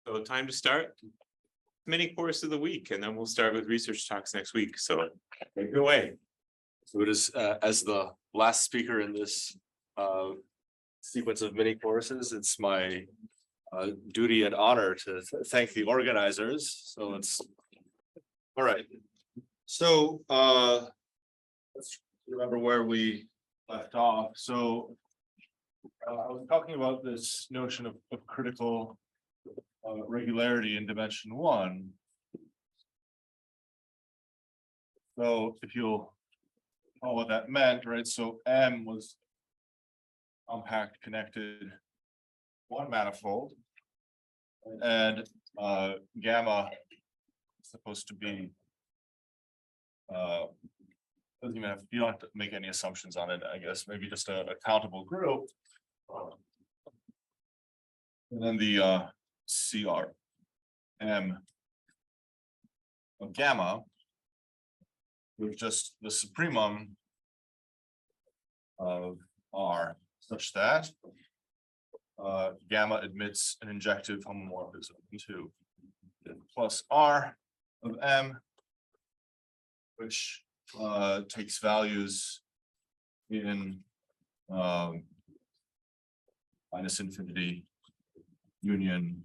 So time to start mini course of the week, and then we'll start with research talks next week. So take it away. So it is, as the last speaker in this sequence of mini courses, it's my duty and honor to thank the organizers. So it's all right. So let's remember where we left off. So I was talking about this notion of critical regularity in dimension one. So if you'll know what that meant, right? So M was compact connected one manifold, and gamma is supposed to be doesn't even have, you don't have to make any assumptions on it, I guess, maybe just a countable group. And then the CR M of gamma with just the supremum of R such that gamma admits an injective homomorphism into plus R of M, which takes values in minus infinity union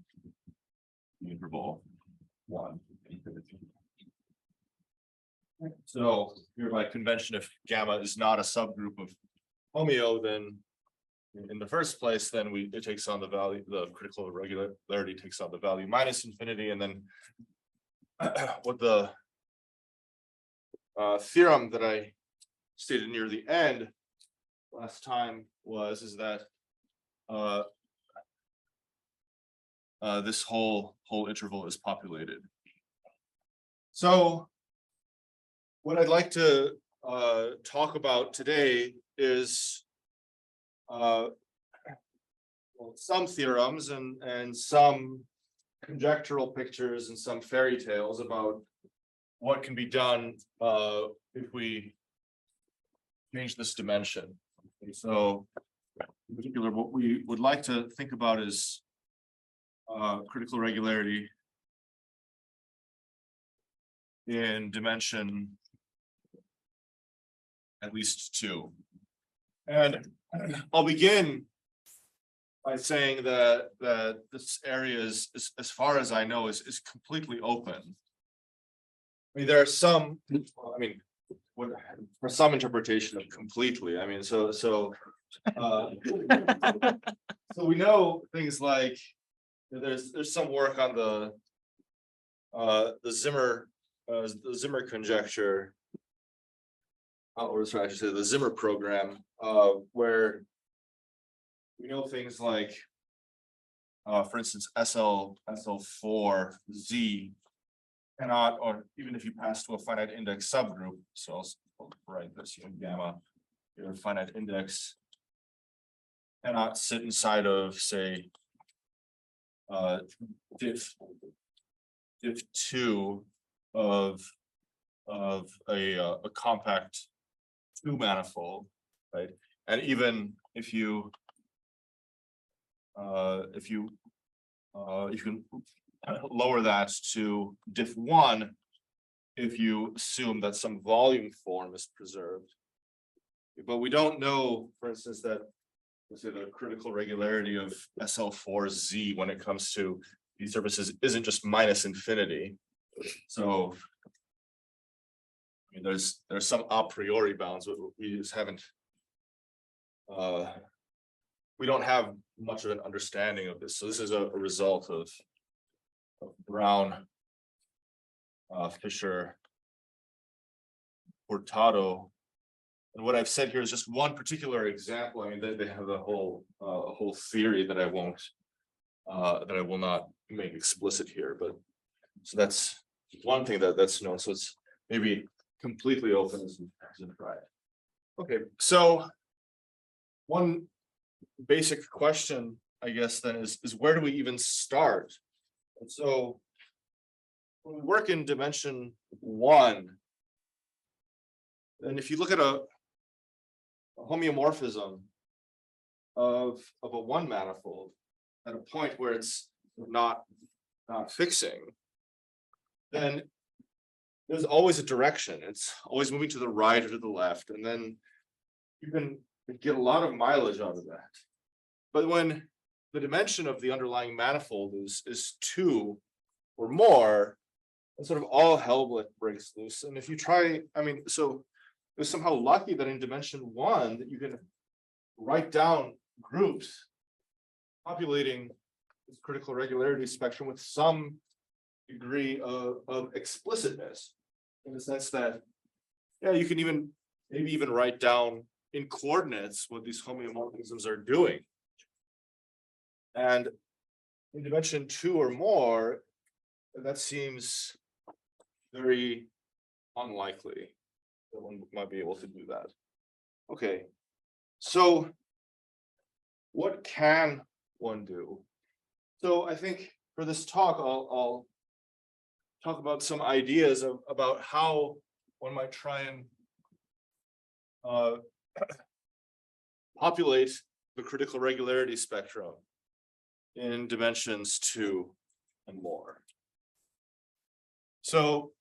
interval 1 infinity. So here by convention, if gamma is not a subgroup of homeo, then in the first place, then it takes on the value, the critical regularity takes on the value minus infinity, and then what the theorem that I stated near the end last time is that this whole interval is populated. So what I'd like to talk about today is some theorems and some conjectural pictures and some fairy tales about what can be done if we change this dimension. And so in particular, what we would like to think about is critical regularity in dimension at least 2. And I'll begin by saying that this area is, as far as I know, is completely open. I mean, there are some, for some interpretation of completely, I mean, so so we know things like there's some work on the Zimmer conjecture, or sorry, I should say the Zimmer program, where we know things like, for instance, SL4Z cannot, or even if you pass to a finite index subgroup, so I'll write this in gamma, your finite index cannot sit inside of, say, diff 2 of a compact 2 manifold, right? And even if you can lower that to diff 1 if you assume that some volume form is preserved. But we don't know, for instance, that let's say the critical regularity of SL4Z when it comes to these surfaces isn't just minus infinity. So I mean, there's some a priori bounds, but we just haven't we don't have much of an understanding of this. So this is a result of Brown, Fisher, Hurtado. And what I've said here is just one particular example. I mean, they have a whole theory that I will not make explicit here. But so that's one thing that's known. So it's maybe completely open as in pride. Okay, so one basic question, I guess, then is where do we even start? And so when we work in dimension 1, and if you look at a homeomorphism of a 1 manifold at a point where it's not not fixing, then there's always a direction. It's always moving to the right or to the left, and then you can get a lot of mileage out of that. But when the dimension of the underlying manifold is 2 or more, and sort of all hell breaks loose. And if you try, I mean, so it was somehow lucky that in dimension 1 that you can write down groups populating this critical regularity spectrum with some degree of explicitness, in the sense that, yeah, you can maybe even write down in coordinates what these homeomorphisms are doing. And in dimension 2 or more, that seems very unlikely that one might be able to do that. Okay, so what can one do? So I think for this talk, I'll talk about some ideas about how one might try and populate the critical regularity spectrum in dimensions 2 and more. So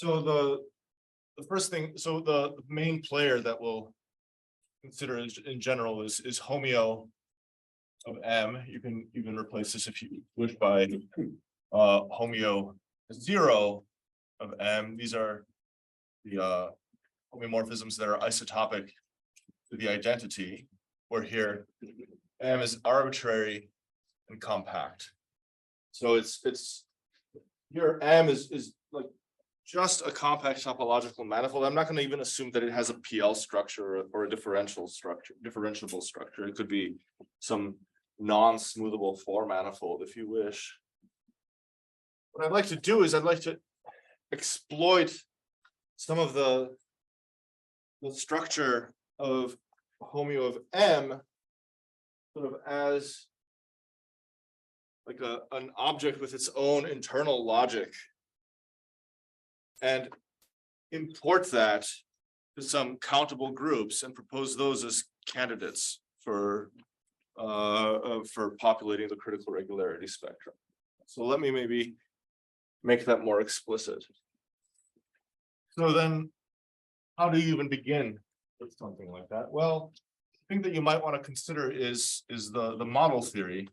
the first thing, so the main player that we'll consider in general is homeo of M. You can even replace this if you wish by homeo 0 of M. These are the homeomorphisms that are isotopic to the identity, where here M is arbitrary and compact. So it's here M is like just a compact topological manifold. I'm not going to even assume that it has a PL structure or a differentiable structure. It could be some non-smoothable 4 manifold if you wish. What I'd like to do is I'd like to exploit some of the structure of homeo of M sort of as like an object with its own internal logic, and import that to some countable groups and propose those as candidates for populating the critical regularity spectrum. So let me maybe make that more explicit. So then, how do you even begin with something like that? Well, the thing that you might want to consider is the model theory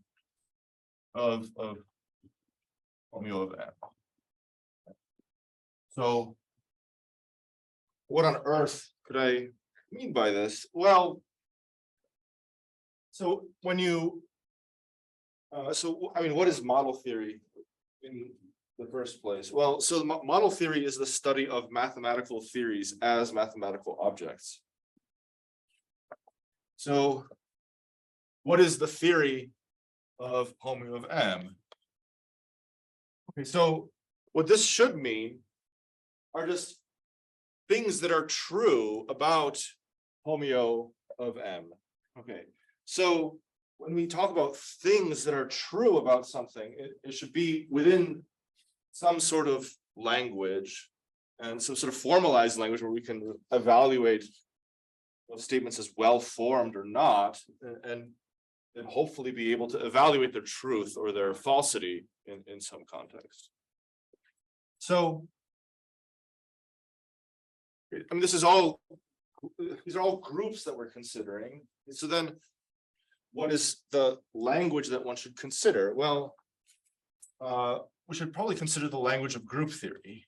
of homeo of M. So what on earth could I mean by this? Well, so when you, I mean, what is model theory in the first place? Well, so the model theory is the study of mathematical theories as mathematical objects. So what is the theory of homeo of M? Okay, so what this should mean are just things that are true about homeo of M. Okay, so when we talk about things that are true about something, it should be within some sort of language and some sort of formalized language where we can evaluate those statements as well formed or not, and hopefully be able to evaluate their truth or their falsity in some context. So I mean, these are all groups that we're considering. So then what is the language that one should consider? Well, we should probably consider the language of group theory.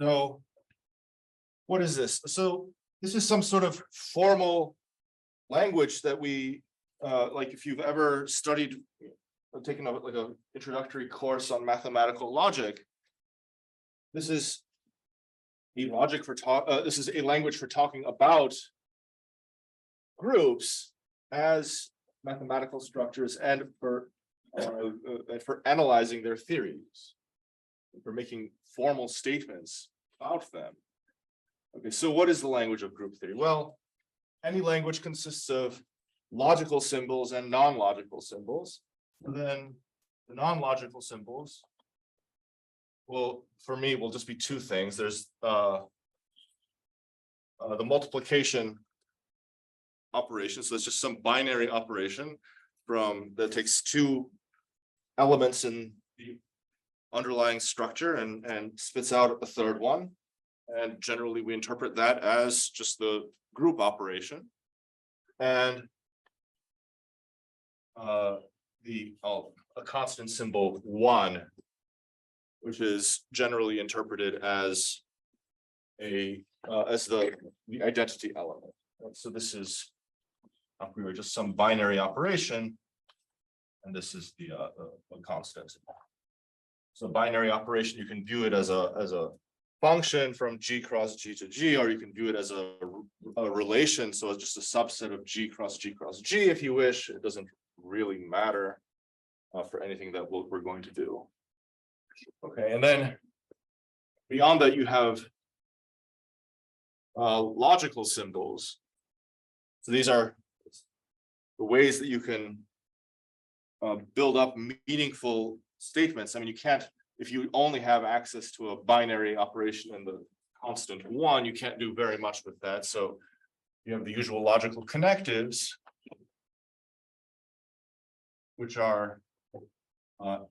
So what is this? So this is some sort of formal language that we, like if you've ever studied, taken like an introductory course on mathematical logic, this is a logic for this is a language for talking about groups as mathematical structures and for analyzing their theories, for making formal statements about them. Okay, so what is the language of group theory? Well, any language consists of logical symbols and non-logical symbols. And then the non-logical symbols, well, for me, will just be two things. There's the multiplication operation. So it's just some binary operation that takes two elements in the underlying structure and spits out a third one. And generally, we interpret that as just the group operation. And a constant symbol 1, which is generally interpreted as the identity element. And so this is just some binary operation, and this is the a constant. So binary operation, you can view it as a function from G cross G to G, or you can view it as a relation. So it's just a subset of G cross G cross G, if you wish. It doesn't really matter for anything that we're going to do. Okay, and then beyond that, you have logical symbols. So these are the ways that you can build up meaningful statements. I mean, you can't, if you only have access to a binary operation in the constant 1, you can't do very much with that. So you have the usual logical connectives, which are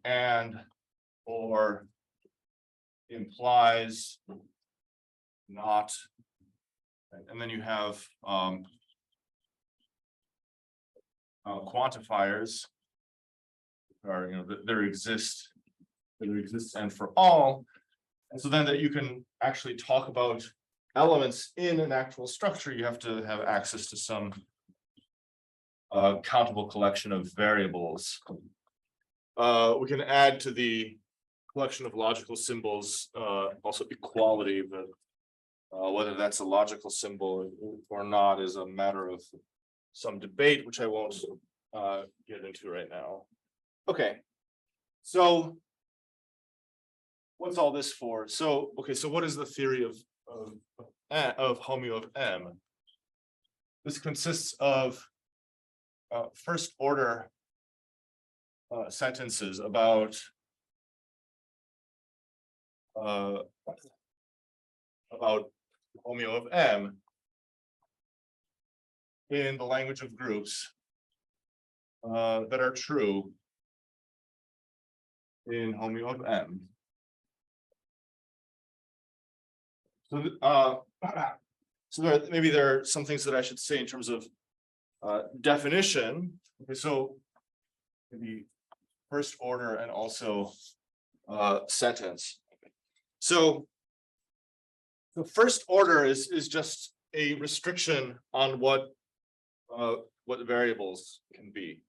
and, or, implies, not, and then you have quantifiers, or there exists and for all. And so then that you can actually talk about elements in an actual structure, you have to have access to some countable collection of variables. We can add to the collection of logical symbols also equality, but whether that's a logical symbol or not is a matter of some debate, which I won't get into right now. Okay, so what's all this for? So, okay, so what is the theory of homeo of M? This consists of first order sentences about homeo of M in the language of groups that are true in homeo of M. So maybe there are some things that I should say in terms of definition. Okay, so maybe first order and also sentence. So the first order is just a restriction on what variables can be,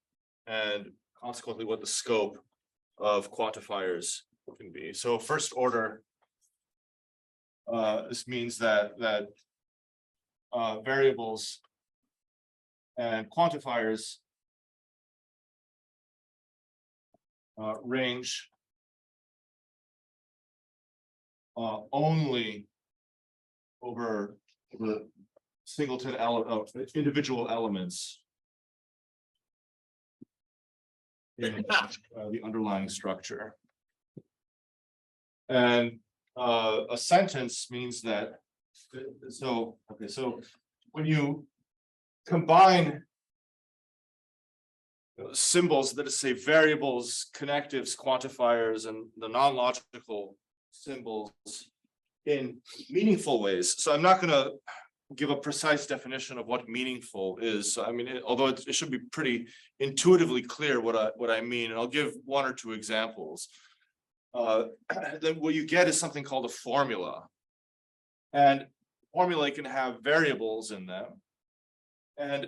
and consequently what the scope of quantifiers can be. So first order, this means that variables and quantifiers range only over the singleton individual elements in the underlying structure. And a sentence means that, so when you combine symbols that say variables, connectives, quantifiers, and the non-logical symbols in meaningful ways. So I'm not going to give a precise definition of what meaningful is. So, I mean, although it should be pretty intuitively clear what I mean, and I'll give one or two examples. Then what you get is something called a formula, and formula can have variables in them, and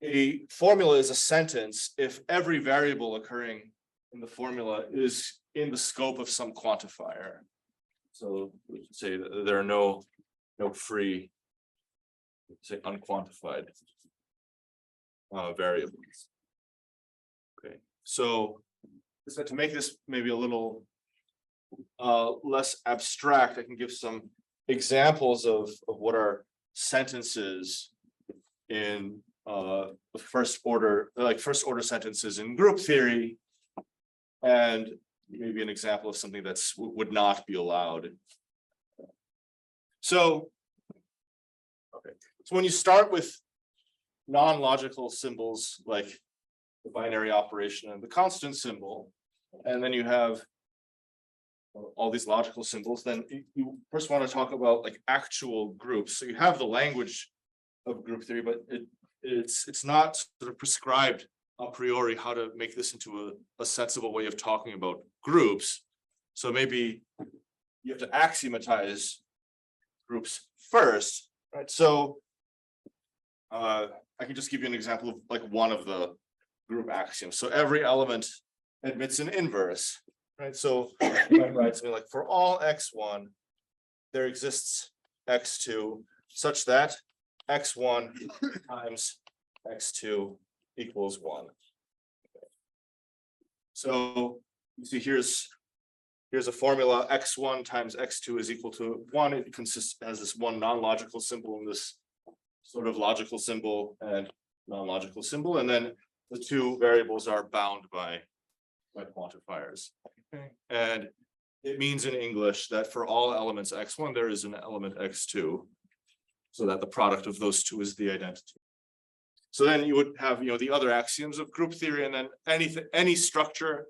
a formula is a sentence if every variable occurring in the formula is in the scope of some quantifier. So we can say that there are no free, say, unquantified variables. Okay, so to make this maybe a little less abstract, I can give some examples of what are sentences in the first order, like first order sentences in group theory, and maybe an example of something that's would not be allowed. So, okay, so when you start with non-logical symbols like the binary operation and the constant symbol. And then you have all these logical symbols. Then you first want to talk about like actual groups. So you have the language of group theory, but it's not sort of prescribed a priori how to make this into a sensible way of talking about groups. So maybe you have to axiomatize groups first, right? So I can just give you an example of like one of the group axioms. So every element admits an inverse, right? So I write something like for all x1, there exists x2 such that x1 times x2 equals 1. So you see here's a formula, x1 times x2 is equal to 1. It has this one non-logical symbol and this sort of logical symbol and non-logical symbol, and then the two variables are bound by quantifiers. Okay. And it means in English that for all elements x1 there is an element x2, so that the product of those two is the identity. So then you would have, the other axioms of group theory, and then any structure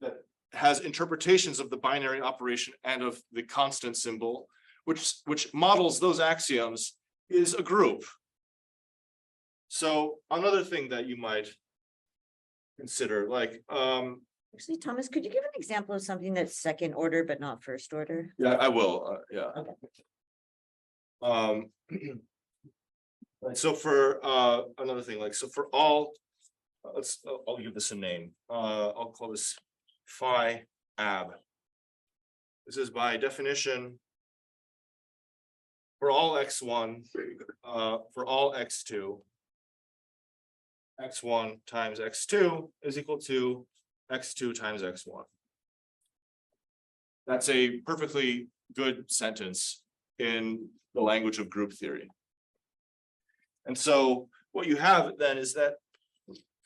that has interpretations of the binary operation and of the constant symbol, which models those axioms, is a group. So another thing that you might consider, like Actually, Thomas, could you give an example of something that's second order but not first order? yeah, I will. Yeah. Okay. So for another thing, like so for all, I'll give this a name. I'll call this phi ab. This is by definition for all x1, for all x2, x1 times x2 is equal to x2 times x1. That's a perfectly good sentence in the language of group theory. And so what you have then is that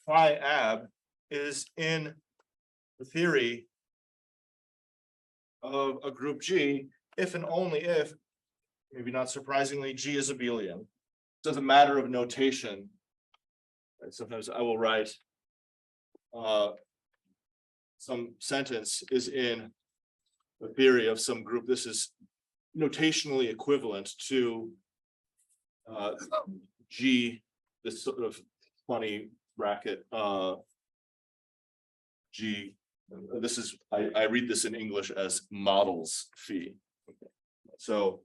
phi ab is in the theory of a group G if and only if, maybe not surprisingly, G is abelian. So it's a matter of notation. And sometimes I will write some sentence is in the theory of some group. This is notationally equivalent to G, this sort of funny bracket G. This is I read this in English as models phi. So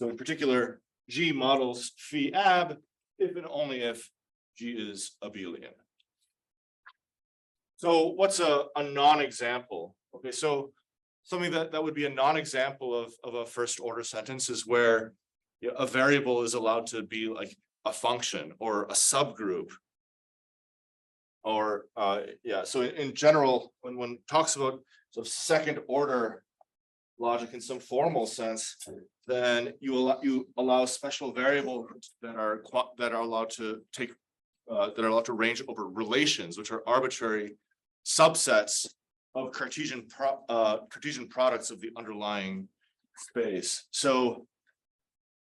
in particular, G models phi ab if and only if G is abelian. So what's a non-example? Okay, so something that would be a non-example of a first order sentence is where a variable is allowed to be like a function or a subgroup. Or so in general, when one talks about sort of second order logic in some formal sense, then you allow special variables that are allowed to take that are allowed to range over relations, which are arbitrary subsets of Cartesian products of the underlying space. So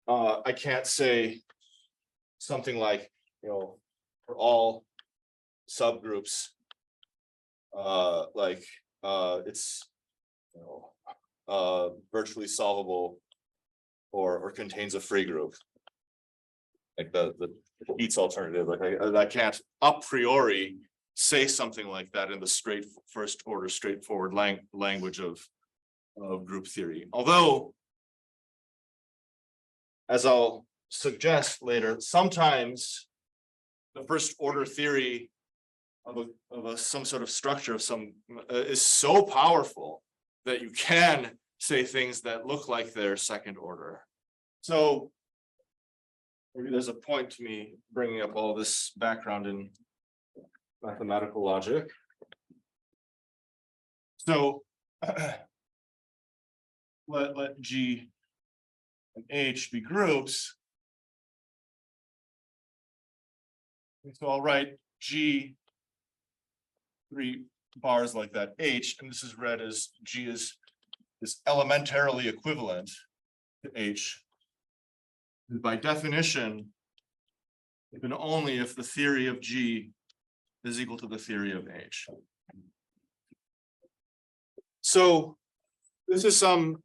I can't say something like, for all subgroups, it's virtually solvable or contains a free group, like the Keats alternative. Like I can't a priori say something like that in the first order straightforward language of group theory. Although, as I'll suggest later, sometimes the first order theory of some sort of structure of some is so powerful that you can say things that look like they're second order. So maybe there's a point to me bringing up all this background in mathematical logic. So let G and H be groups. And so I'll write G 3 bars like that, H, and this is read as G is elementarily equivalent to H. By definition, if and only if the theory of G is equal to the theory of H. So this is some,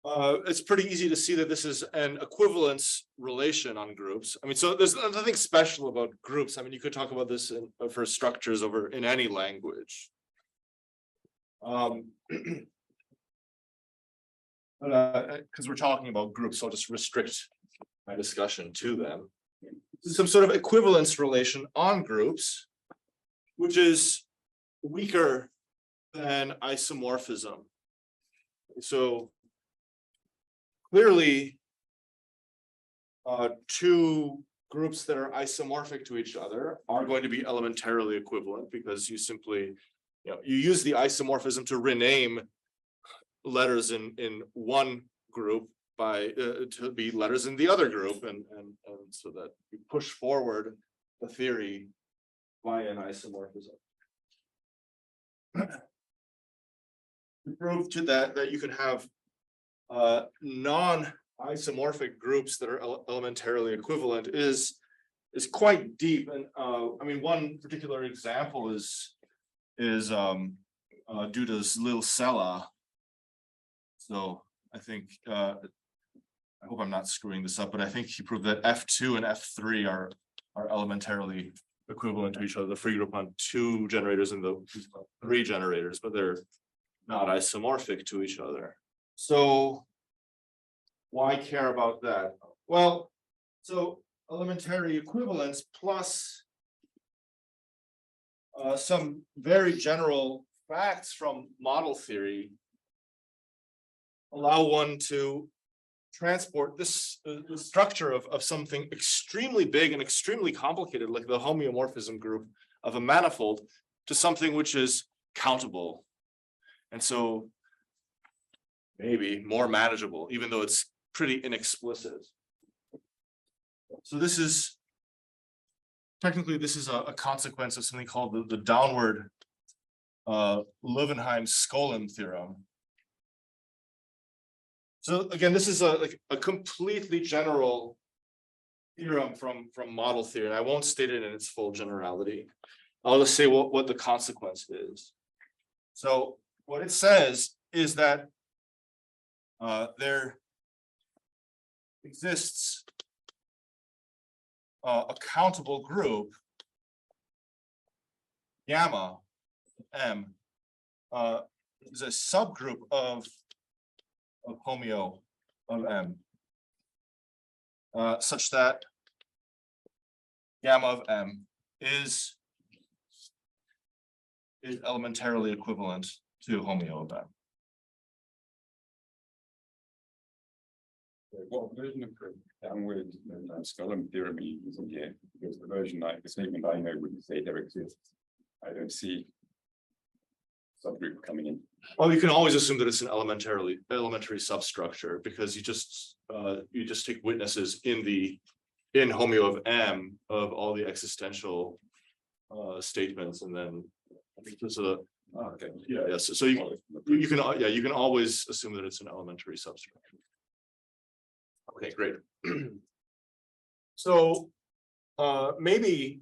it's pretty easy to see that this is an equivalence relation on groups. I mean, so there's nothing special about groups. I mean, you could talk about this for structures over in any language. Because we're talking about groups, I'll just restrict my discussion to them. Some sort of equivalence relation on groups, which is weaker than isomorphism. So clearly, two groups that are isomorphic to each other are going to be elementarily equivalent because you simply, you use the isomorphism to rename letters in one group by to be letters in the other group, and so that you push forward the theory by an isomorphism. To prove to that you can have non-isomorphic groups that are elementarily equivalent is quite deep, and I mean, one particular example is Duda's Lil Sella. So I think I hope I'm not screwing this up, but I think he proved that F2 and F3 are elementarily equivalent to each other. The free group on 2 generators and the 3 generators, but they're not isomorphic to each other. So why care about that? Well, so elementary equivalence plus some very general facts from model theory allow one to transport this the structure of something extremely big and extremely complicated, like the homeomorphism group of a manifold, to something which is countable, and so maybe more manageable, even though it's pretty inexplicit. So this is technically a consequence of something called the downward Löwenheim-Skolem theorem. So again, this is a completely general theorem from model theory, and I won't state it in its full generality. I'll just say what the consequence is. So what it says is that there exists a countable group gamma M is a subgroup of homeo of M, such that gamma of M is elementarily equivalent to homeo of M. What version of the downward Skolem theorem are you using here? Because the version the statement I know would say there exists. I don't see subgroup coming in. Well, you can always assume that it's an elementary substructure, because you just take witnesses in homeo of M of all the existential statements, and then I think there's a Okay. so you can always assume that it's an elementary substructure. Okay, great. So maybe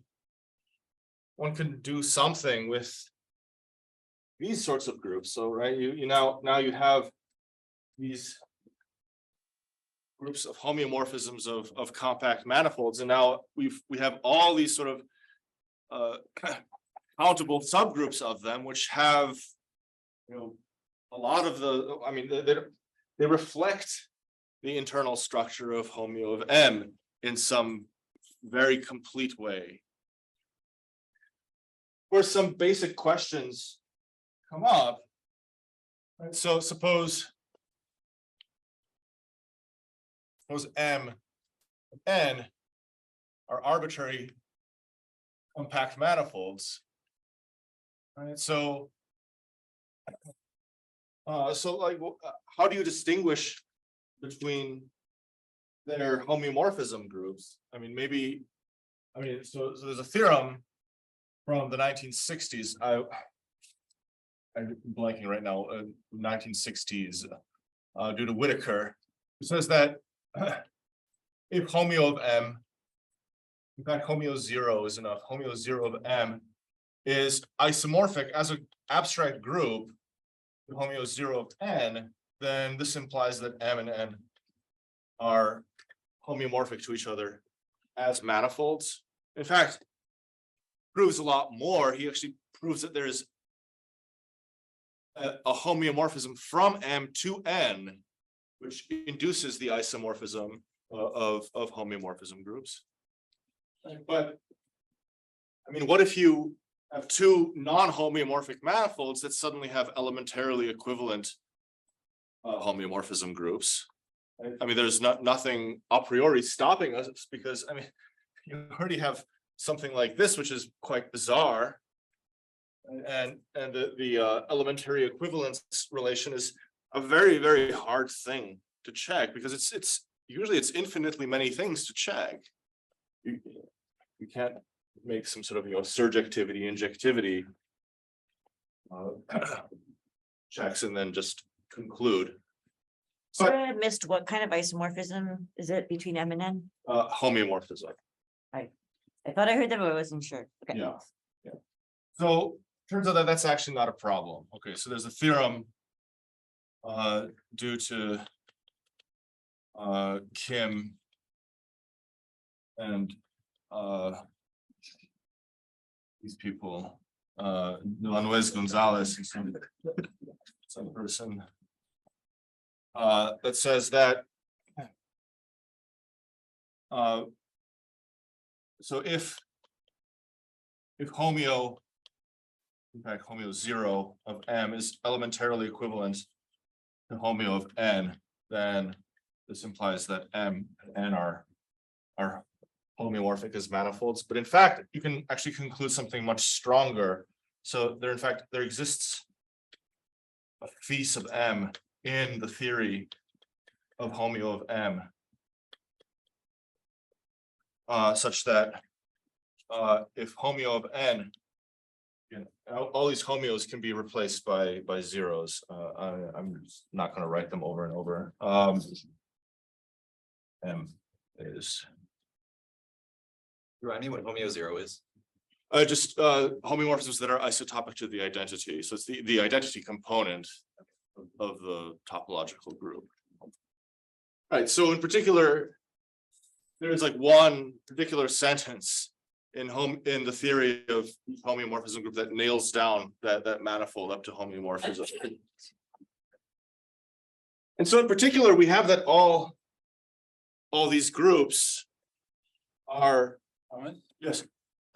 one can do something with these sorts of groups. So right, now you have these groups of homeomorphisms of compact manifolds, and now we have all these sort of countable subgroups of them, which have a lot of the, I mean, they reflect the internal structure of homeo of M in some very complete way. Of course, some basic questions come up. Right? So suppose M and N are arbitrary compact manifolds. Right? So like, how do you distinguish between their homeomorphism groups? I mean, so there's a theorem from the 1960s. I'm blanking right now. 1960s, due to Whitaker, who says that if homeo of M, in fact, homeo 0 is enough. Homeo 0 of M is isomorphic as an abstract group, the homeo 0 of n, then this implies that M and N are homeomorphic to each other as manifolds. In fact, proves a lot more. He actually proves that there's a homeomorphism from M to N, which induces the isomorphism of homeomorphism groups. But I mean, what if you have two non-homeomorphic manifolds that suddenly have elementarily equivalent homeomorphism groups? I mean, there's nothing a priori stopping us, because I mean, you already have something like this, which is quite bizarre. And the elementary equivalence relation is a very, very hard thing to check, because it's usually infinitely many things to check. You can't make some sort of surjectivity, injectivity checks and then just conclude. Sorry, I missed what kind of isomorphism is it between M and N? Homeomorphism. I thought I heard that, but I wasn't sure. Okay. Yeah. So turns out that that's actually not a problem. Okay, so there's a theorem due to Kim and these people, Nuez Gonzalez and some person that says that so if homeo, in fact, homeo 0 of M is elementarily equivalent to homeo of N, then this implies that M and N are homeomorphic as manifolds. But in fact, you can actually conclude something much stronger. So there exists a phi sub M in the theory of homeo of M, such that if homeo of N, all these homeos can be replaced by zeros. I'm not going to write them over and over. M is. Rodney, what homeo 0 is? Just homeomorphisms that are isotopic to the identity. So it's the identity component of the topological group. All right. So in particular, there's like one particular sentence in the theory of homeomorphism group that nails down that manifold up to homeomorphism. And so in particular, we have that all these groups are. Yes.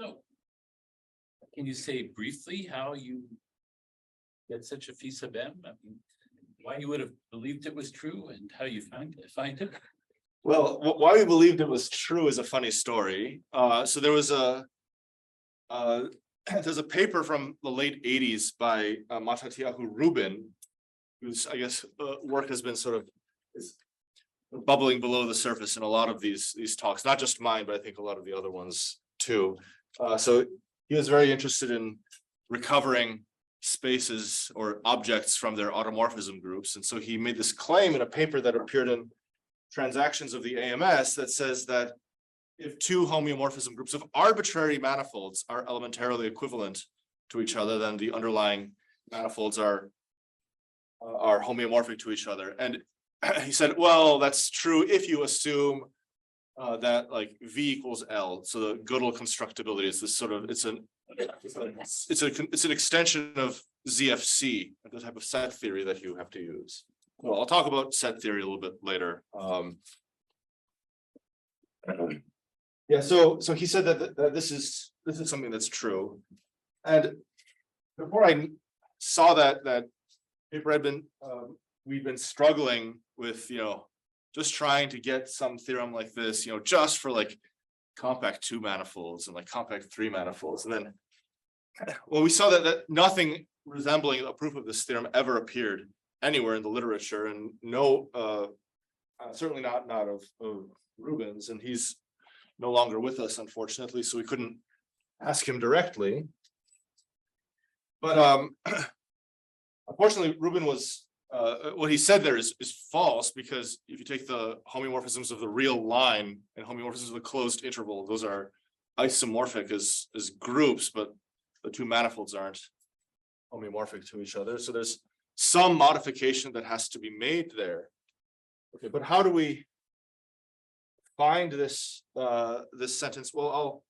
So, can you say briefly how you get such a phi sub M? I mean, why you would have believed it was true and how you find it? Well, why we believed it was true is a funny story. So there was there's a paper from the late 80s by Matatyahu Rubin, whose, I guess, work has been sort of bubbling below the surface in a lot of these talks, not just mine, but I think a lot of the other ones too. So he was very interested in recovering spaces or objects from their automorphism groups. And so he made this claim in a paper that appeared in Transactions of the AMS that says that if two homeomorphism groups of arbitrary manifolds are elementarily equivalent to each other, then the underlying manifolds are homeomorphic to each other. And he said, well, that's true if you assume that like V equals L. So the Gödel constructibility is this sort of, it's an extension of ZFC, the type of set theory that you have to use. Well, I'll talk about set theory a little bit later. Yeah, so he said that this is something that's true. And before I saw that paper, we've been struggling with, just trying to get some theorem like this, just for like compact 2 manifolds and like compact 3 manifolds. And then, well, we saw that nothing resembling a proof of this theorem ever appeared anywhere in the literature, and no, certainly not of Rubin's, and he's no longer with us, unfortunately, so we couldn't ask him directly. But unfortunately, Rubin was what he said there is false, because if you take the homeomorphisms of the real line and homeomorphisms of the closed interval, those are isomorphic as groups, but the two manifolds aren't homeomorphic to each other. So there's some modification that has to be made there. Okay, but how do we find this this sentence? Well, I'll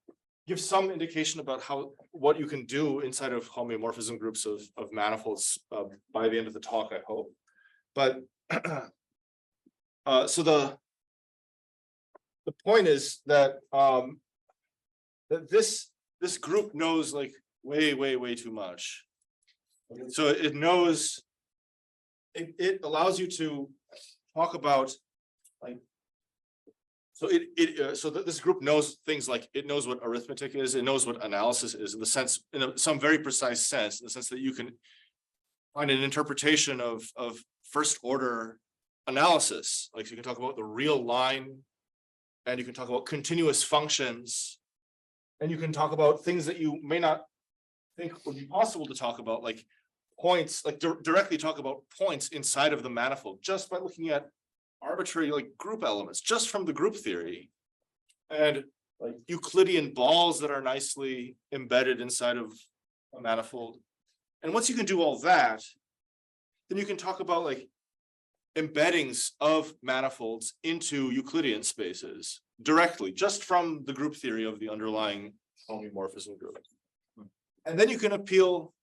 give some indication about what you can do inside of homeomorphism groups of manifolds by the end of the talk, I hope. But so the point is that that this group knows like way too much. Okay, so it knows it allows you to talk about like so this group knows things like it knows what arithmetic is, it knows what analysis is in the sense some very precise sense, in the sense that you can find an interpretation of first order analysis. Like you can talk about the real line, and you can talk about continuous functions, and you can talk about things that you may not think would be possible to talk about, like points, like directly talk about points inside of the manifold just by looking at arbitrary like group elements just from the group theory, and like Euclidean balls that are nicely embedded inside of a manifold. And once you can do all that, then you can talk about like embeddings of manifolds into Euclidean spaces directly, just from the group theory of the underlying homeomorphism group. And then you can appeal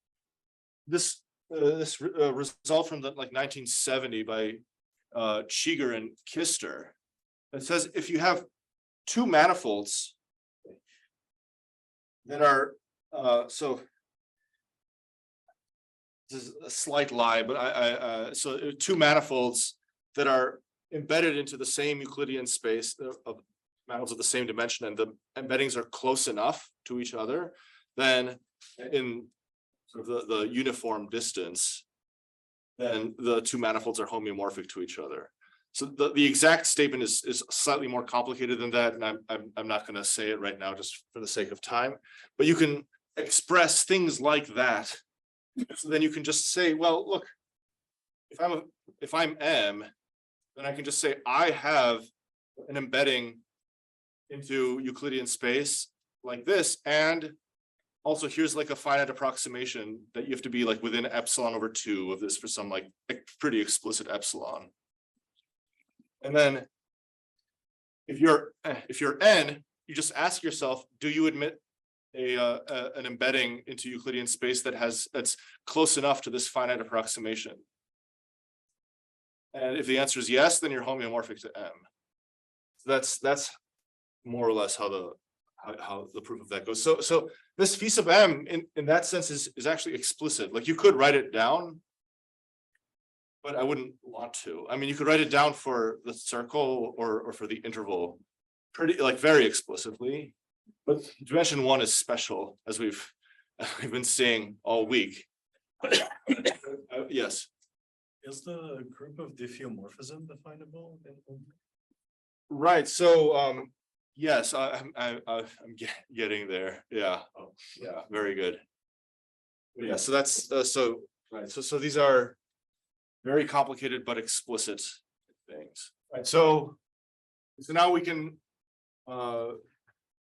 this result from the like 1970 by Cheeger and Kister. It says if you have two manifolds that are so this is a slight lie, but so two manifolds that are embedded into the same Euclidean space of manifolds of the same dimension, and the embeddings are close enough to each other, then in sort of the uniform distance, then the two manifolds are homeomorphic to each other. So the exact statement is slightly more complicated than that, and I'm not going to say it right now just for the sake of time, but you can express things like that. So then you can just say, well, look, if I'm M, then I can just say I have an embedding into Euclidean space like this, and also here's like a finite approximation that you have to be like within epsilon/2 of this for some like pretty explicit epsilon. And then if you're N, you just ask yourself, do you admit an embedding into Euclidean space that's close enough to this finite approximation? And if the answer is yes, then you're homeomorphic to M. So that's more or less how the proof of that goes. So this phi sub M in that sense is actually explicit. Like you could write it down, but I wouldn't want to. I mean, you could write it down for the circle or for the interval pretty like very explicitly. But dimension one is special, as we've been saying all week. Yes. Is the group of diffeomorphism definable? Right. So yes, I'm getting there. Yeah. Oh, yeah. Very good. Yeah. So that's so right. So these are very complicated but explicit things. Right. So now we can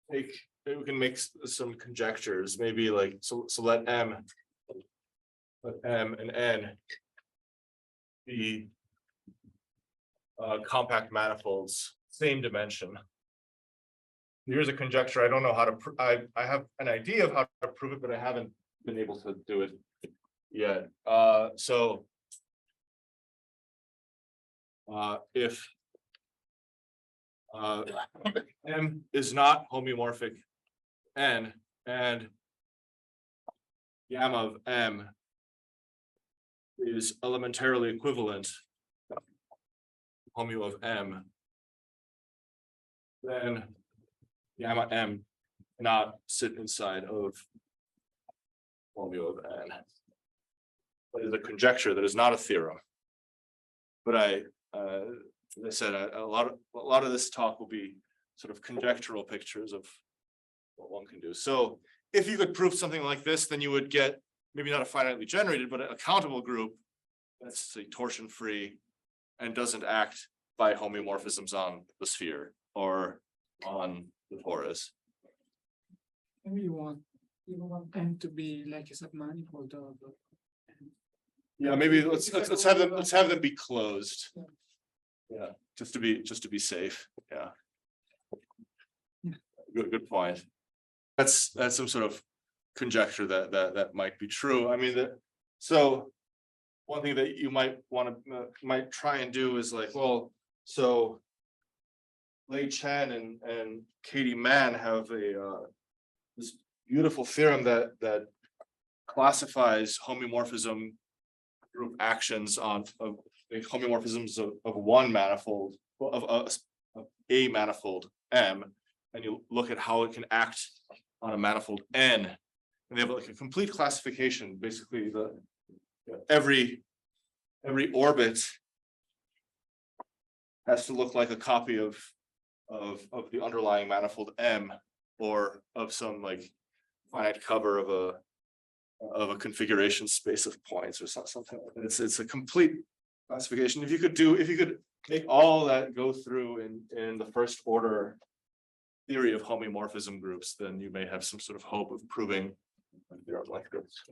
make some conjectures, maybe like so let M and N be compact manifolds, same dimension. Here's a conjecture. I don't know how to I have an idea of how to prove it, but I haven't been able to do it yet. So if M is not homeomorphic N, and gamma of M is elementarily equivalent homo of M, then gamma M cannot sit inside of homo of N. That is a conjecture, that is not a theorem. But as I said, a lot of this talk will be sort of conjectural pictures of what one can do. So if you could prove something like this, then you would get maybe not a finitely generated, but a countable group that's say torsion free and doesn't act by homeomorphisms on the sphere or on the torus. Maybe you want You want M to be like a submanifold of. Yeah, maybe let's have them be closed. Yeah, just to be safe, yeah. Good point. That's some sort of conjecture that might be true. I mean, so. One thing that you might might try and do is like, well, so. Lei Chen and Katie Mann have this beautiful theorem that classifies homeomorphism group actions of the homeomorphisms of one manifold of a manifold M, and you look at how it can act on a manifold N, and they have like a complete classification. Basically, every orbit has to look like a copy of the underlying manifold M, or of some like finite cover of a configuration space of points or something like that. It's a complete classification. If you could make all that go through in the first order theory of homeomorphism groups, then you may have some sort of hope of proving theorem like this.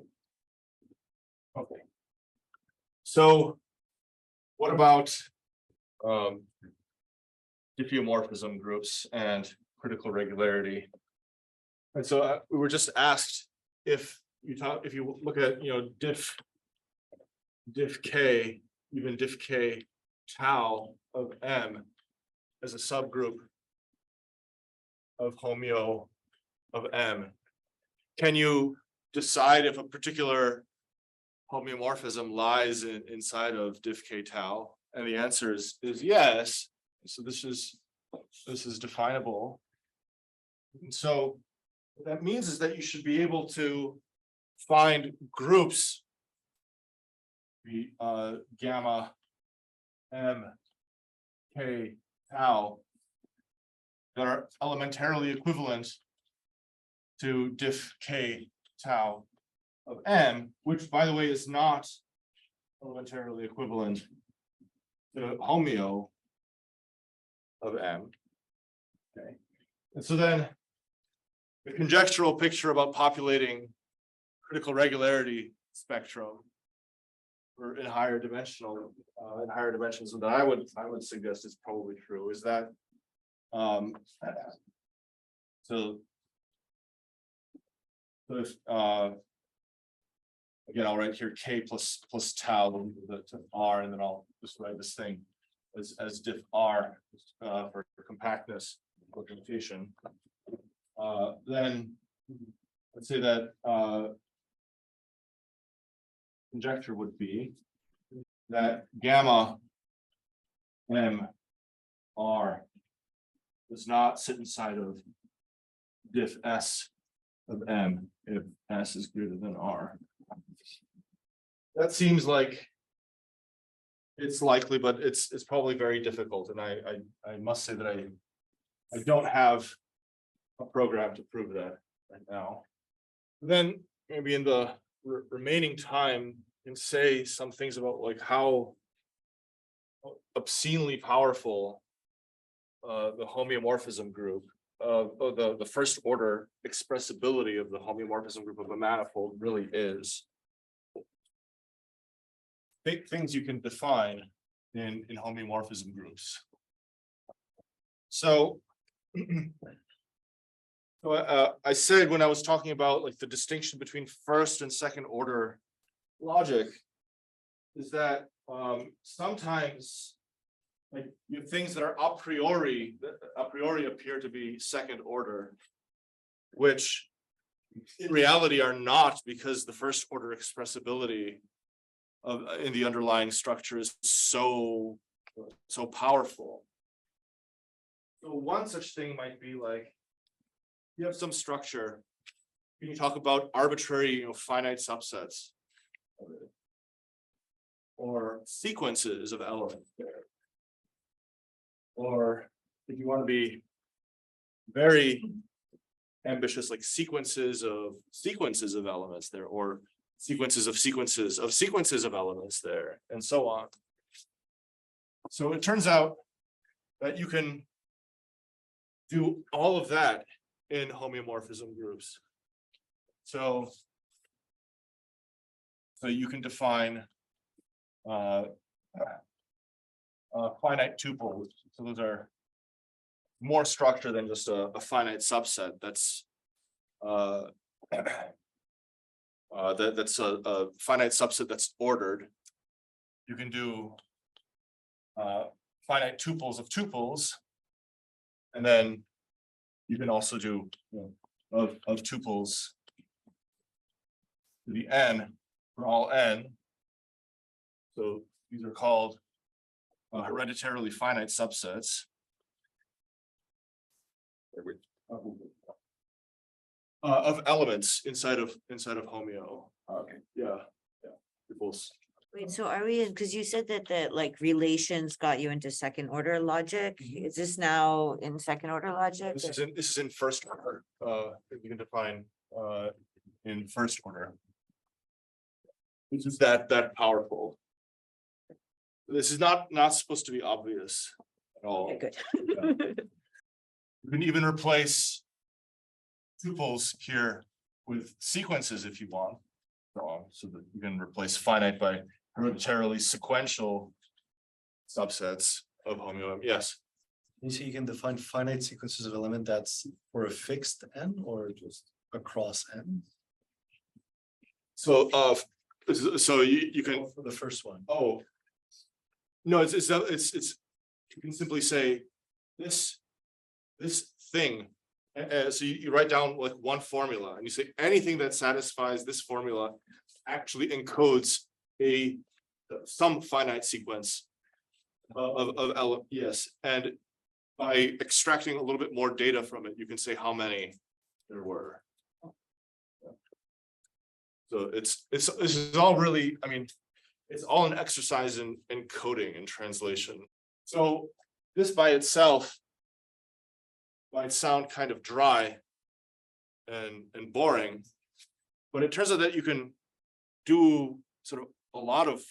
Okay. So what about diffeomorphism groups and critical regularity? And so we were just asked if you look at, diff k, even diff k tau of M as a subgroup of homeo of M, can you decide if a particular homeomorphism lies inside of diff k tau? And the answer is yes. So this is definable. And so what that means is that you should be able to find groups, the gamma M K tau, that are elementarily equivalent to diff k tau of M, which by the way is not elementarily equivalent to homeo of M. Okay. And so then the conjectural picture about populating critical regularity spectrum or in higher dimensions that I would suggest is probably true is that so if again, I'll write here K plus tau to R, and then I'll just write this thing as diff R for compactness representation. Then let's say that conjecture would be that gamma M R does not sit inside of diff S of M if S is greater than R. That seems like it's likely, but it's probably very difficult. And I must say that I don't have a program to prove that right now. Then maybe in the remaining time, and say some things about like how obscenely powerful the homeomorphism group the first order expressibility of the homeomorphism group of a manifold really is. Big things you can define in homeomorphism groups. So, I said when I was talking about like the distinction between first and second order logic is that sometimes like you have things that are a priori appear to be second order, which in reality are not, because the first order expressibility in the underlying structure is so powerful. So one such thing might be like you have some structure. Can you talk about arbitrary, finite subsets of it, or sequences of elements there, or if you want to be very ambitious, like sequences of elements there, or sequences of elements there, and so on. So it turns out that you can do all of that in homeomorphism groups. So you can define finite tuples. So those are more structure than just a finite subset. That's that's a finite subset that's ordered. You can do finite tuples of tuples. And then you can also do of tuples to the n for all n. So these are called hereditarily finite subsets. Of elements inside of homeo. Okay. Yeah. Tuples. Wait, so are we, because you said that like relations got you into second order logic? Is this now in second order logic? This is in first order. You can define in first order. This is that powerful. This is not supposed to be obvious at all. Okay, good. You can even replace tuples here with sequences if you want. So that you can replace finite by hereditarily sequential subsets of homeo. Yes. You see, you can define finite sequences of element that's for a fixed n or just across n. So so you can. For the first one. Oh. No, it's you can simply say this thing. So you write down like one formula and you say anything that satisfies this formula actually encodes some finite sequence of yes. And by extracting a little bit more data from it, you can say how many there were. So this is all really, I mean, it's all an exercise in coding and translation. So this by itself might sound kind of dry and boring, but it turns out that you can do sort of a lot of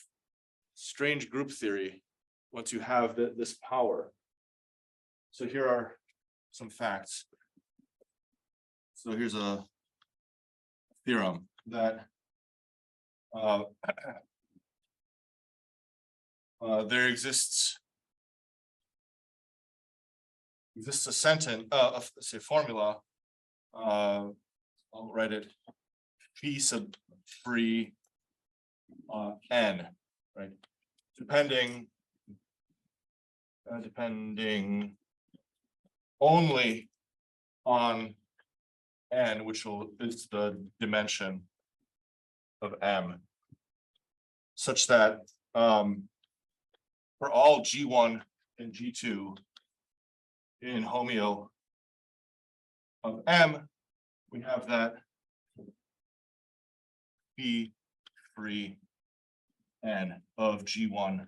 strange group theory once you have this power. So here are some facts. So here's a theorem that there exists a sentence, say formula. I'll write it P sub free n, right? Depending only on n, which is the dimension of M, such that for all G1 and G2 in homeo of M, we have that P free n of G1,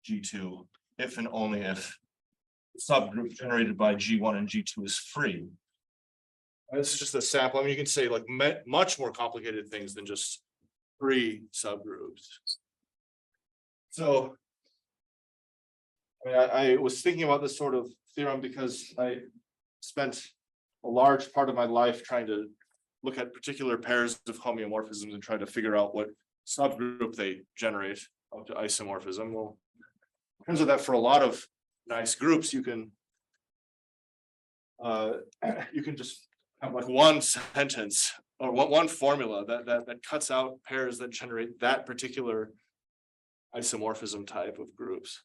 G2, if and only if the subgroup generated by G1 and G2 is free. This is just a sample. I mean, you can say like much more complicated things than just free subgroups. So I mean, I was thinking about this sort of theorem because I spent a large part of my life trying to look at particular pairs of homeomorphisms and try to figure out what subgroup they generate up to isomorphism. Well, it turns out that for a lot of nice groups, you can just have like one sentence or one formula that cuts out pairs that generate that particular isomorphism type of groups.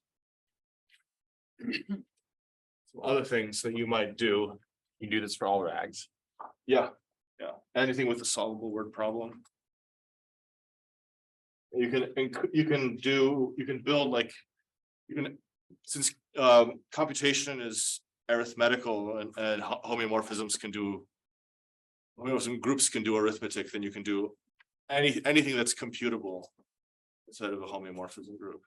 Some other things that you might do. You do this for all rags. Yeah. Anything with a solvable word problem. You can build like, since computation is arithmetical and homeomorphisms groups can do arithmetic, then you can do anything that's computable inside of a homeomorphism group.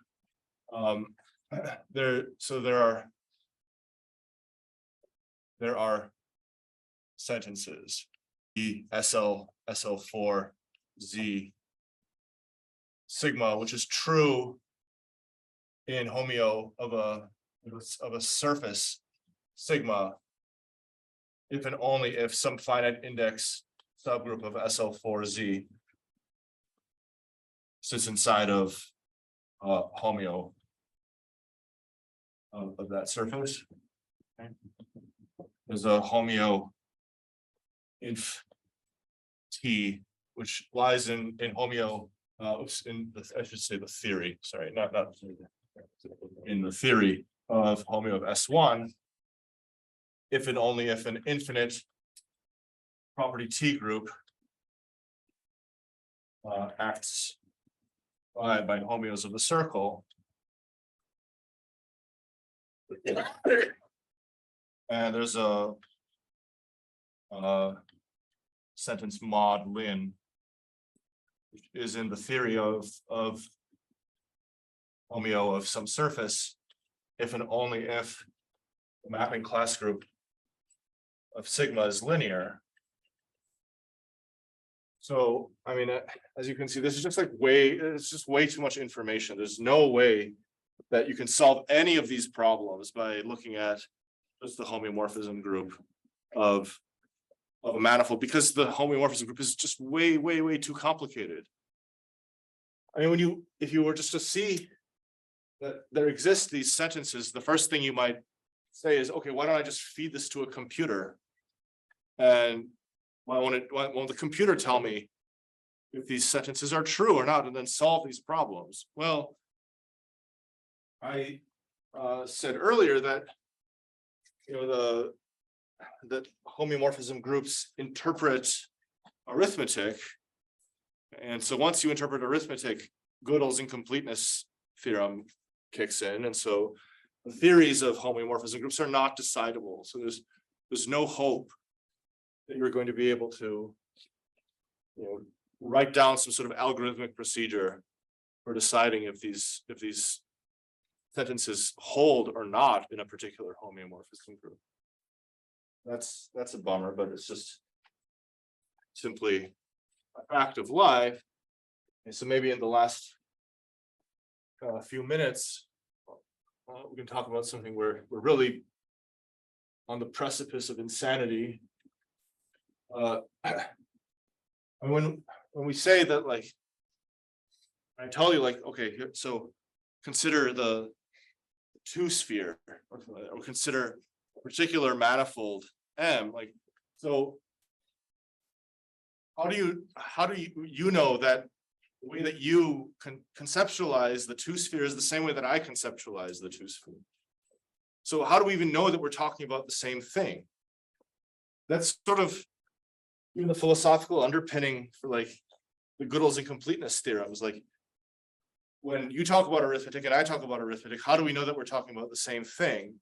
There are sentences, the SL4 Z sigma, which is true in homeo of a surface sigma, if and only if some finite index subgroup of SL4Z sits inside of homeo of that surface. Okay. There's a homeo inf T, which lies in homeo, I should say the theory, sorry, not in the theory of homeo of S1, if and only if an infinite property T group acts by homeos of the circle. And there's a sentence mod lin, which is in the theory of homeo of some surface, if and only if the mapping class group of sigma is linear. So, I mean, as you can see, this is just like it's just way too much information. There's no way that you can solve any of these problems by looking at just the homeomorphism group of a manifold, because the homeomorphism group is just way too complicated. I mean, if you were just to see that there exist these sentences, the first thing you might say is, okay, why don't I just feed this to a computer? And why won't the computer tell me if these sentences are true or not, and then solve these problems? Well, I said earlier that, you know, that homeomorphism groups interpret arithmetic. And so once you interpret arithmetic, Gödel's incompleteness theorem kicks in. And so the theories of homeomorphism groups are not decidable. So there's no hope that you're going to be able to, you know, write down some sort of algorithmic procedure for deciding if these sentences hold or not in a particular homeomorphism group. That's a bummer, but it's just simply a fact of life. And so maybe in the last few minutes, we can talk about something where we're really on the precipice of insanity. And when we say that, like, I tell you, like, okay, so consider the two sphere, or consider a particular manifold M, like, so how do you know that the way that you conceptualize the two sphere is the same way that I conceptualize the two sphere? So how do we even know that we're talking about the same thing? That's sort of even the philosophical underpinning for, like, the Gödel's incompleteness theorems. Like, when you talk about arithmetic and I talk about arithmetic, how do we know that we're talking about the same thing?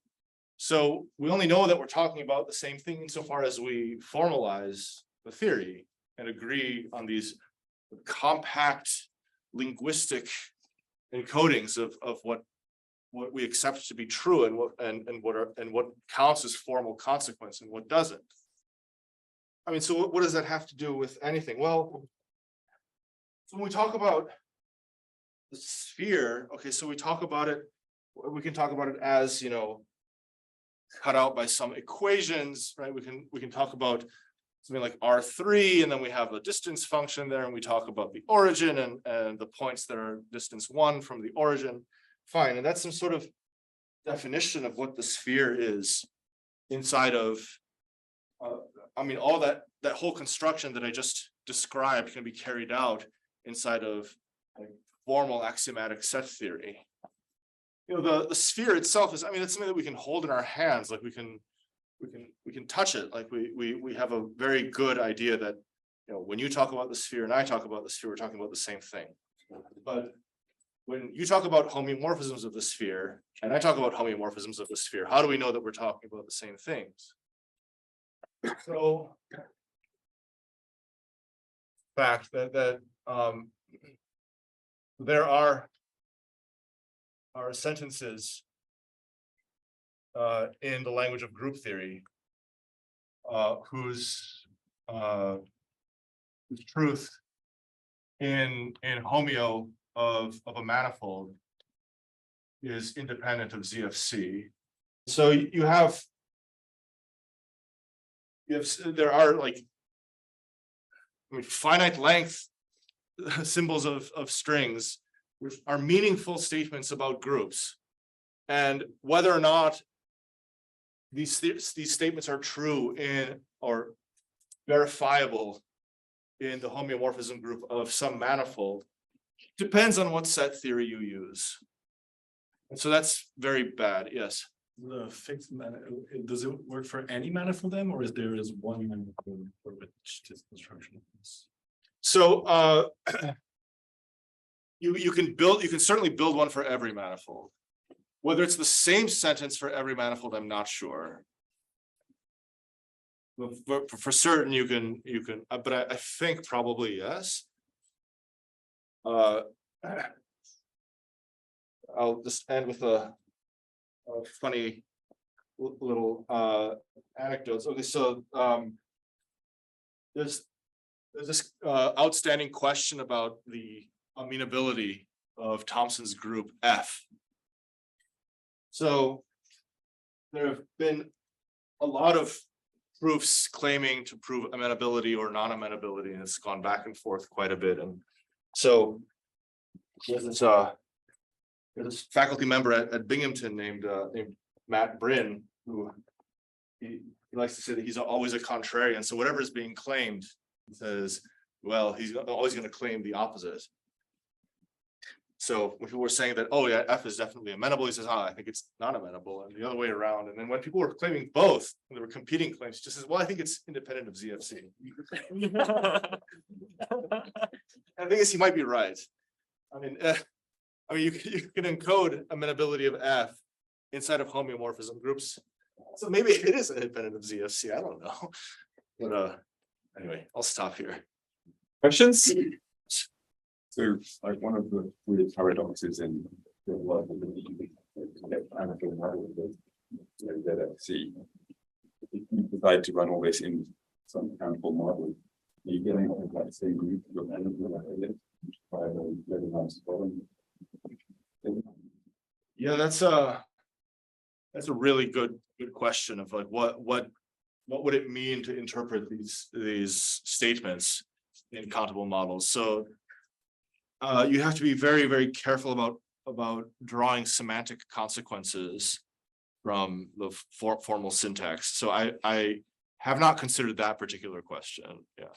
So we only know that we're talking about the same thing insofar as we formalize the theory and agree on these compact linguistic encodings of what we accept to be true and what counts as formal consequence and what doesn't. I mean, so what does that have to do with anything? Well, so when we talk about the sphere, okay, so we can talk about it as, you know, cut out by some equations, right? We can talk about something like R3, and then we have a distance function there, and we talk about the origin and the points that are distance 1 from the origin. Fine, and that's some sort of definition of what the sphere is inside of, I mean, all that whole construction that I just described can be carried out inside of, like, formal axiomatic set theory. You know, the sphere itself is, I mean, it's something that we can hold in our hands, like we can touch it, like we have a very good idea that, you know, when you talk about the sphere and I talk about the sphere, we're talking about the same thing. But when you talk about homeomorphisms of the sphere and I talk about homeomorphisms of the sphere, how do we know that we're talking about the same things? So, fact that there are sentences in the language of group theory whose truth in homeo of a manifold is independent of ZFC. So there are, like, I mean, finite length symbols of strings, which are meaningful statements about groups. And whether or not these statements are true in or verifiable in the homeomorphism group of some manifold depends on what set theory you use. And so that's very bad, yes. The fixed does it work for any manifold M, or is there one manifold for which this construction is? So you can certainly build one for every manifold. Whether it's the same sentence for every manifold, I'm not sure. But for certain, you can, but I think probably yes. I'll just end with a funny little anecdotes. Okay, so there's this outstanding question about the amenability of Thompson's group F. So there have been a lot of proofs claiming to prove amenability or non-amenability, and it's gone back and forth quite a bit. And so there's this faculty member at Binghamton named Matt Bryn, who he likes to say that he's always a contrarian. So whatever is being claimed, he says, well, he's always going to claim the opposite. So when people were saying that, oh yeah, F is definitely amenable, he says, I think it's not amenable, and the other way around. And then when people were claiming both, when they were competing claims, he just says, well, I think it's independent of ZFC. And the thing is, he might be right. I mean, you can encode amenability of F inside of homeomorphism groups. So maybe it is independent of ZFC. I don't know. But anyway, I'll stop here. Questions? So like one of the weird paradoxes in the world of ZFC, if you decide to run all this in some countable model, you get into that same group of Yeah, that's a really good question of like what would it mean to interpret these statements in countable models. So you have to be very, very careful about drawing semantic consequences from the formal syntax. So I have not considered that particular question. Yeah.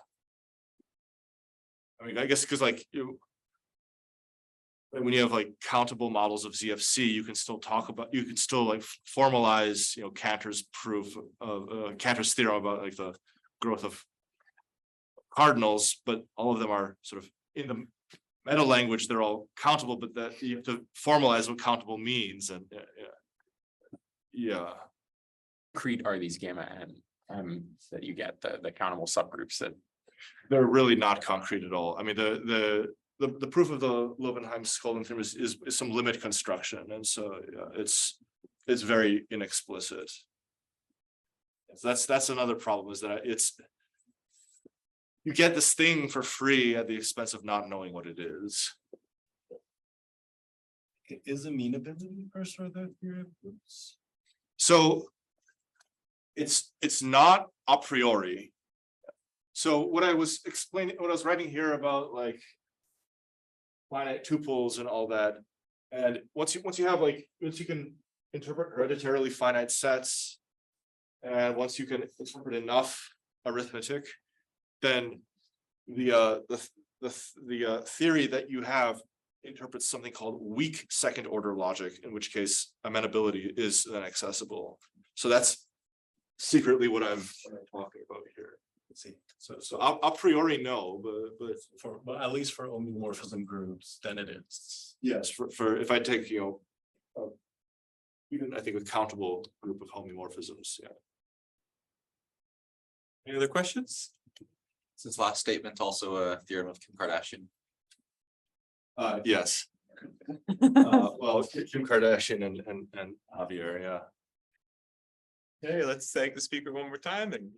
I mean, I guess because like when you have like countable models of ZFC, you can still like formalize, Cantor's proof of Cantor's theorem about like the growth of cardinals, but all of them are sort of in the meta language, they're all countable, but that you have to formalize what countable means. And yeah. Concrete are these gamma n that you get, the countable subgroups that They're really not concrete at all. I mean, the proof of the Loewenheim-Skolden theorem is some limit construction, and so yeah, it's very inexplicit. So that's another problem, is that you get this thing for free at the expense of not knowing what it is. Is amenability first order theory of groups? So it's not a priori. So what I was writing here about like finite tuples and all that, and once you can interpret hereditarily finite sets, and once you can interpret enough arithmetic, then the theory that you have interprets something called weak second order logic, in which case amenability is then accessible. So that's secretly what I'm talking about here. Let's see. So a priori no, but at least for homeomorphism groups, then it is. yes, for if I take even I think a countable group of homeomorphisms. Yeah. Any other questions? Since last statement also a theorem of Kim Kardashian. Yes. Well, Kim Kardashian and Javier. Yeah. Okay, let's thank the speaker one more time and